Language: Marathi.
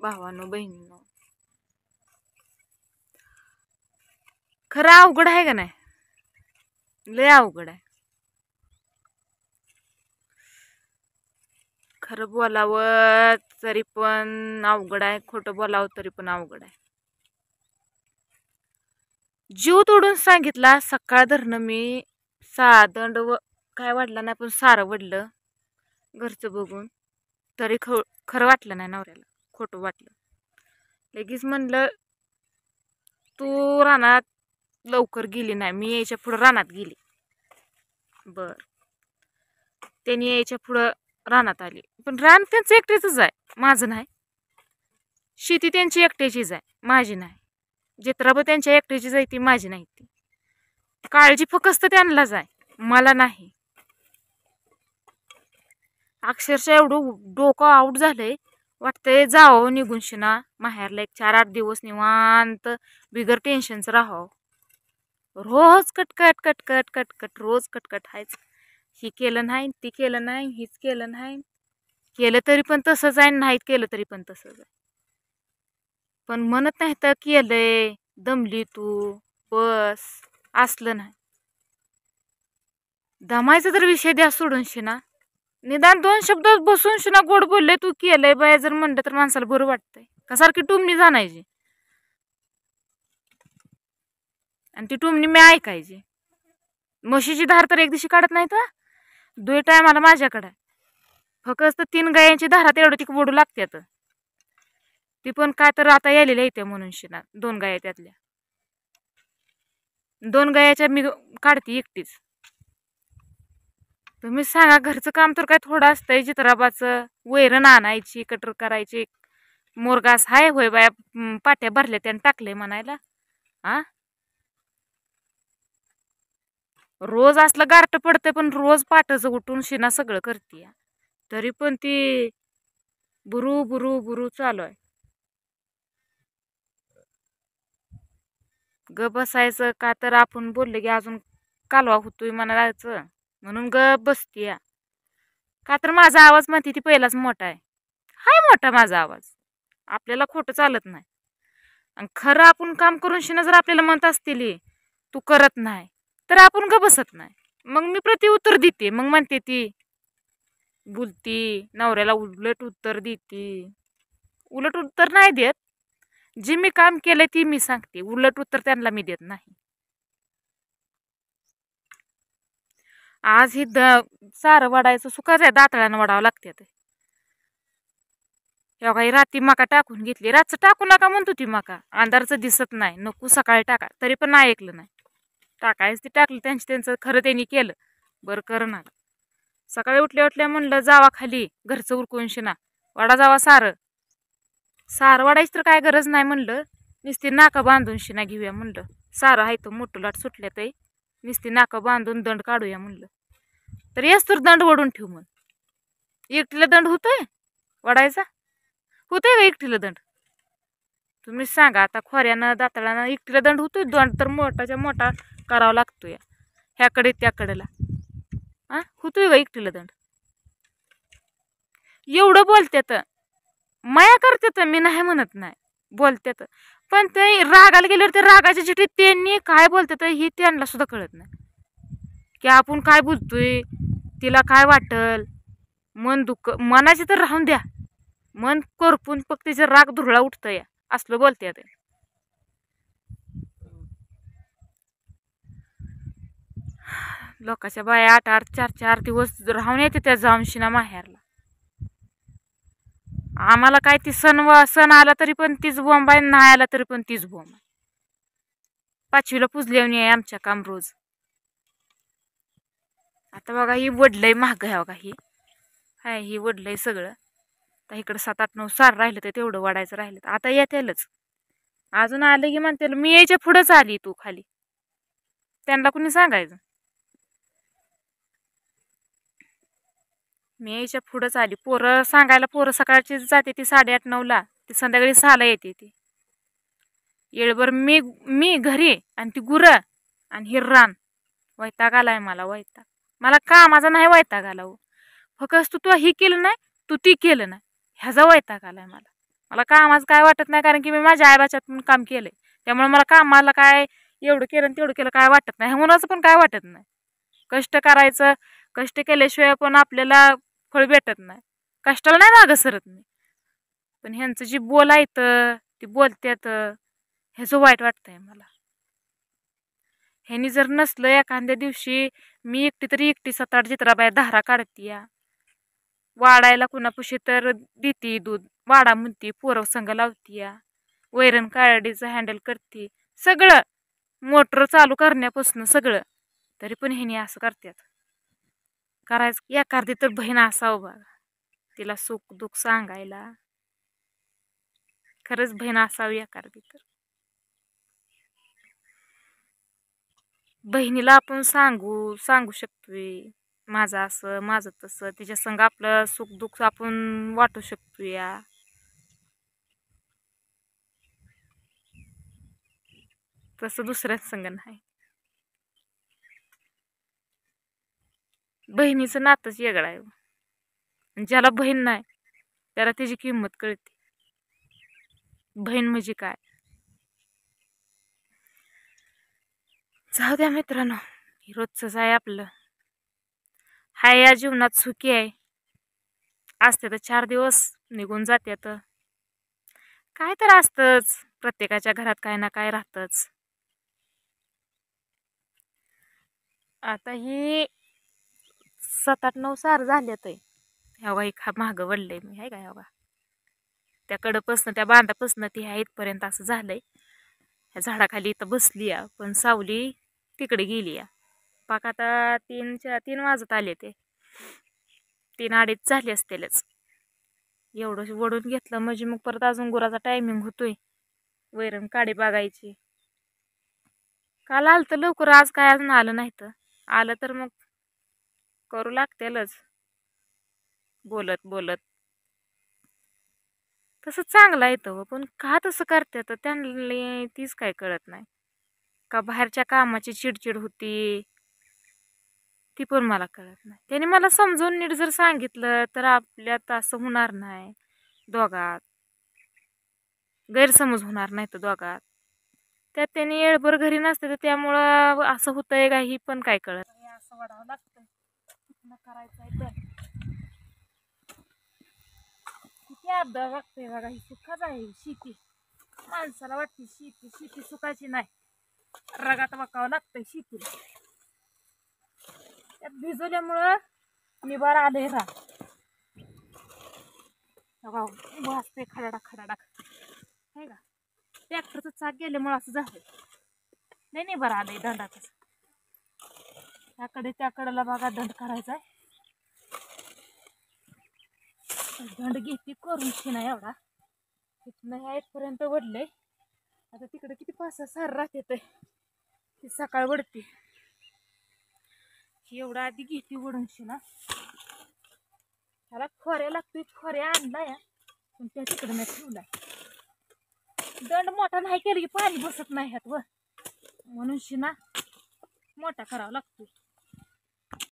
भावानो बहिणीनो, खरं अवघड आहे का नाही? लय अवघड आहे. खरं बोलावं तरी पण अवघड आहे, खोटं बोलावं तरी पण अवघड आहे. जीव तोडून सांगितला सकाळ धरणं मी दंड काय वाढला नाही, पण सारं वडलं घरचं बघून तरी खरं वाटलं नाही नवऱ्याला, खोटं वाटलं. लगेच म्हणलं तू रानात लवकर गेली नाही, मी यायच्या पुढं रानात गेली. बर, त्यांनी यायच्या पुढं रानात आली, पण रान त्यांचं एकट्याच आहे, माझं नाही. शेती त्यांची एकट्याचीच आहे, माझी नाही. जित्राबा त्यांच्या एकट्याचीच आहे, ती माझी नाही. ती काळजी फक्त त्यांनाच आहे, मला नाही. अक्षरशः एवढं डोकं आऊट झालंय, वाटतंय जावं निघून शिना माहेरला. एक 4-8 दिवस निवांत बिगर टेन्शनचं राहावं. रोज कटकट कटकट कटकट, रोज कटकट हायच. ही केलं नाही, ती केलं नाही, हीच केलं नाही. केलं तरी पण तसंच आहे, नाहीत केलं तरी पण तसंच आहे. पण म्हणत नाही तर केलंय, दमली तू, बस असलं नाही. दमायचा तर विषय द्या सोडून शिना, निदान 2 शब्द बसून शिना गोड बोलले तू केलंय बाया जर म्हणलं तर माणसाला बरं वाटतंय. का सारखी टुमणी जाणायची आणि ती टुमणी मी ऐकायची. म्हशीची धार तर एक दिवशी काढत नाही तर 2 टायमाला माझ्याकडे फक्त 3 गायांची धारा तेवढं ती बोडू लागतात. ती पण काय तर आता यायलेल्या येते म्हणून शिना 2 गाया, त्यातल्या 2 गायाच्या मी काढते एकटीच. तुम्ही सांगा, घरचं काम तर काय थोडं असतंय? चित्राबाचं वैरण आणायची, कटर करायची. मोरगास हाय होय बाया, पाट्या भरल्या त्याने टाकले म्हणायला. हा, रोज असलं गारट पडतंय, पण रोज पाटच उठून शिना सगळं करते. तरी पण ती बुरू बुरू बुरू चालू आहे. ग बसायचं का तर आपण बोलले की अजून कालवा होतोय म्हणायचं, म्हणून ग बसतीया. का तर माझा आवाज म्हणते ती पहिलाच मोठा आहे. हाय मोठा माझा आवाज, आपल्याला खोटं चालत नाही. आणि खरं आपण काम करून शिना जर आपल्याला म्हणत असतील तू करत नाही, तर आपण ग बसत नाही. मग मी प्रत्युत्तर देते, मग म्हणते ती बोलती नवऱ्याला उलट उत्तर देते. उलट उत्तर नाही देत, जे मी काम केलंय ती मी सांगते, उलट उत्तर त्यांना मी देत नाही. आज ही सारं वाढायचं सुखाच आहे, दातळ्यानं वाढावं लागते. काही रात्री मका टाकून घेतली, रातचं टाकू नका म्हणतो ती मका, अंधारचं दिसत नाही, नको सकाळी टाका, तरी पण नाही ऐकलं नाही. टाकायच ती टाकली, त्यांचं खरं त्यांनी केलं, बरं कर ना. सकाळी उठल्या म्हणलं जावा खाली घरचं उरकून शिना, वाडा जावा सारं वाढायची तर काय गरज नाही म्हणलं, नुसती नाकं बांधून शिना घेऊया म्हणलं. सारं आहे तो मोठं लाट सुटल्या तर नुसती नाकं बांधून दंड काढूया म्हणलं. तर येस तर दंड वडून ठेवू म्हण. एकटीला दंड होतोय वाढायचा? होतोय का एकटीला दंड? तुम्ही सांगा आता, खोऱ्यानं दाताळानं एकटीला दंड होतोय? दंड तर मोठाच्या मोठा करावा लागतोय, ह्याकडे त्याकडेला. होतोय का एकटीला दंड? एवढं बोलत्यात, माया करतात, मी नाही म्हणत नाही, बोलत्यात. पण ते रागाला गेल्यावर ते रागाच्या चिठ्ठीत त्यांनी काय बोलतात ही त्यांना सुद्धा कळत नाही. की आपण काय बोलतोय, तिला काय वाटल, मन दुःख मनाची तर राहून द्या, मन करपून फक्त तिचं राग धुरळा उठतंय असलं बोलत्यात. लोकांच्या बाया 8-8 4-4 दिवस राहून येते त्या जाऊन शिना माहेरला. आम्हाला काय ती सण आला तरी पण तीच बोंब आहे, नाही आला तरी पण तीच बोंब आहे. 5वीला पुजल्यावणी आहे आमच्या काम रोज. आता बघा ही वडलंय महाग आहे, बघा ही हाय, ही वडलंय सगळं. आता इकडं 7-8-9 सार राहिलं तर तेवढं वाढायचं राहिलं तर आता येतेलच. अजून आले की म्हणते मी यायच्या पुढंच आली तू खाली, त्यांना कुणी सांगायचं? मी यायच्या पुढंच आली. पोरं सांगायला, पोरं सकाळची जाते ती 8:30-9ला, ती संध्याकाळी 6ला येते. ती येळभर मी घरी आणि ती गुरं आणि ही रान. वैताग आलाय मला, वैताग. मला कामाचा नाही वैताग आला हो, फक्त तू ही केलं नाही, तू ती केलं नाही, ह्याचा वैताग आलाय मला. मला कामाचं काय वाटत नाही, कारण की मी माझ्या आईबाच्यात पण काम केलंय. त्यामुळे मला कामाला काय एवढं केलं आणि तेवढं केलं काय वाटत नाही, उन्हाचं पण काय वाटत नाही. कष्ट करायचं, कष्ट केल्याशिवाय पण आपल्याला फळ भेटत नाही. कष्टाला नाही मागं सरत नाही. पण ह्यांचं जी बोलायचं ती बोलत्यात, ह्याचं वाईट वाटतंय मला. ह्यांनी जर नसलं एखाद्या दिवशी, मी एकटी तरी एकटी 7-8 चित्राबाया धारा काढतीया, वाढायला कुणापाशी तर देती दूध, वाडा म्हणती, पोरं संग लावतीया, वैरण काळडीचं हँडल करते, सगळं मोटर चालू करण्यापासून सगळं. तरी पण ह्यानी असं करतात. करायचं एखादी तर बहीण असावं बघा, तिला सुख दुःख सांगायला. खरंच बहीण असावी एखादी तर. बहिणीला आपण सांगू शकतोय, माझं असं माझं तसं, तिच्या संग आपलं सुख दुःख आपण वाटू शकतो या. तसं दुसऱ्याच संग नाही. बहिणीचं नातंच वेगळं आहे. ज्याला बहीण नाही त्याला त्याची किंमत कळते. बहीण म्हणजे काय. जाऊ द्या मित्रांनो, रोजच आहे आपलं. हाय या जीवनात सुखी आहे. असते तर 4 दिवस निघून जात्यात. काय तर असतंच, प्रत्येकाच्या घरात काय ना काय राहतच. आता ही 7-8-9 सार झाल्यात. ह्या एक मागं वडलंय मी, आहे का ह्या त्या कडपासनं, त्या बांधापासनं ती ह्या इथपर्यंत असं झालंय. ह्या झाडाखाली इथं बसली या, पण सावली तिकडे गेली या. पाक आता 3 वाजत आले, ते 3-2:30 झाले असतीलच. एवढं वडून घेतलं म्हणजे मग परत अजून गुराचा टायमिंग होतोय, वैरण काडी बघायची. काल आलं तर लवकर, आज काय अजून आलं नाही. तर आलं तर मग करू लागतेलच बोलत बोलत. तसं चांगलं येतं, पण का तसं करते तर त्यांना तीच काय कळत नाही. का बाहेरच्या कामाची चिडचिड होती ती पण मला कळत नाही. त्यांनी मला समजून नीट जर सांगितलं तर आपल्यात असं होणार नाही. दोघात गैरसमज होणार नाही तर दोघात. त्यात त्यांनी येळभर घरी नसते, तर त्यामुळं असं होतंय का ही पण काय कळत. असं वाढावं लागतं करायचं तर किती अर्धा वागतंय बघा. ही सुखाच आहे शेती. माणसाला वाटते शेती सुखाची नाही, रगात वाकावं लागतंय शेतीला. त्यात भिजवल्यामुळं निबार आले रा वाजते खडाडा खडाडा, आहे का. ट्रॅक्टरचं चाक गेल्यामुळं असं झालं. नाही निबार आलंय दंडाचं. त्याकडेला बघा दंड करायचा. दंड घेते करून शिना एवढा. तिथनं ह्या इथपर्यंत वडलंय. आता तिकडे किती 5-6 सार राहते, ती सकाळ वडते. एवढा आधी घेते वडून शिना. त्याला खोऱ्या लागतोय, खोऱ्या आणलाय पण त्या तिकडे मी ठेवलाय. दंड मोठा नाही केलं की पाणी बसत नाही ह्यात, व म्हणून शिना मोठा करावा लागतोय.